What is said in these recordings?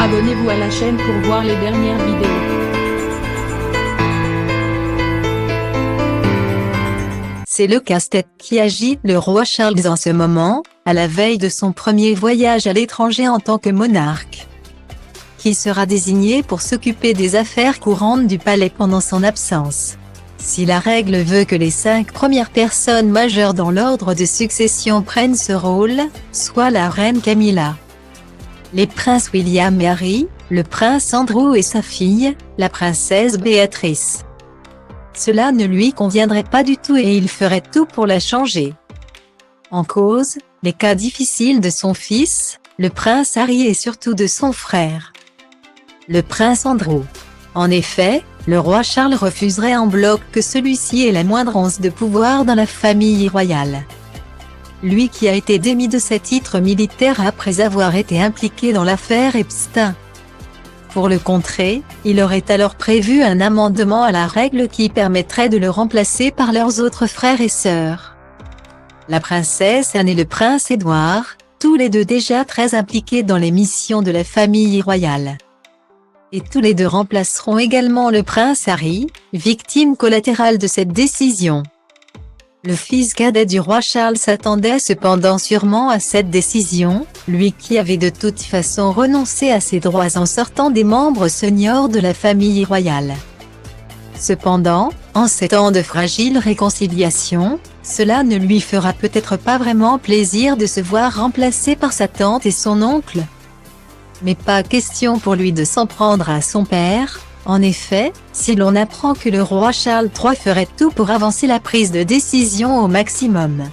Abonnez-vous à la chaîne pour voir les dernières vidéos. C'est le casse-tête qui agite le roi Charles en ce moment, à la veille de son premier voyage à l'étranger en tant que monarque. Qui sera désigné pour s'occuper des affaires courantes du palais pendant son absence? Si la règle veut que les 5 premières personnes majeures dans l'ordre de succession prennent ce rôle, soit la reine Camilla, les princes William et Harry, le prince Andrew et sa fille, la princesse Béatrice. Cela ne lui conviendrait pas du tout et il ferait tout pour la changer. En cause, les cas difficiles de son fils, le prince Harry et surtout de son frère, le prince Andrew. En effet, le roi Charles refuserait en bloc que celui-ci ait la moindre once de pouvoir dans la famille royale. Lui qui a été démis de ses titres militaires après avoir été impliqué dans l'affaire Epstein. Pour le contrer, il aurait alors prévu un amendement à la règle qui permettrait de le remplacer par leurs autres frères et sœurs. La princesse Anne et le prince Édouard, tous les deux déjà très impliqués dans les missions de la famille royale. Et tous les deux remplaceront également le prince Harry, victime collatérale de cette décision. Le fils cadet du roi Charles s'attendait cependant sûrement à cette décision, lui qui avait de toute façon renoncé à ses droits en sortant des membres seniors de la famille royale. Cependant, en ces temps de fragile réconciliation, cela ne lui fera peut-être pas vraiment plaisir de se voir remplacé par sa tante et son oncle. Mais pas question pour lui de s'en prendre à son père. En effet, si l'on apprend que le roi Charles III ferait tout pour avancer la prise de décision au maximum,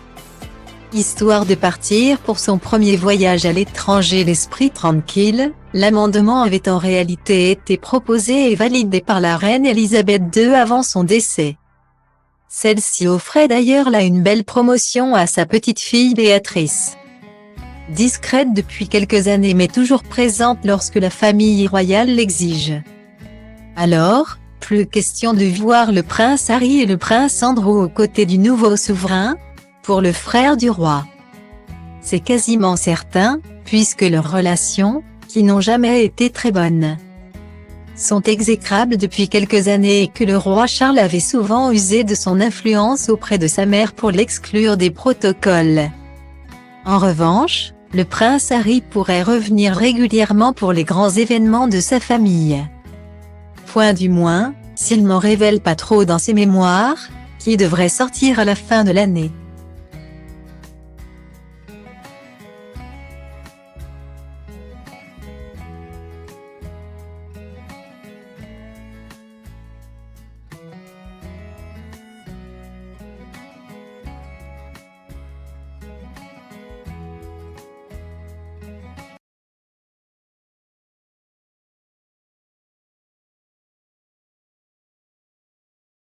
histoire de partir pour son premier voyage à l'étranger l'esprit tranquille, l'amendement avait en réalité été proposé et validé par la reine Elisabeth II avant son décès. Celle-ci offrait d'ailleurs là une belle promotion à sa petite-fille Béatrice. Discrète depuis quelques années mais toujours présente lorsque la famille royale l'exige. Alors, plus question de voir le prince Harry et le prince Andrew aux côtés du nouveau souverain, pour le frère du roi. C'est quasiment certain, puisque leurs relations, qui n'ont jamais été très bonnes, sont exécrables depuis quelques années et que le roi Charles avait souvent usé de son influence auprès de sa mère pour l'exclure des protocoles. En revanche, le prince Harry pourrait revenir régulièrement pour les grands événements de sa famille. Point du moins, s'il n'en révèle pas trop dans ses mémoires, qui devraient sortir à la fin de l'année.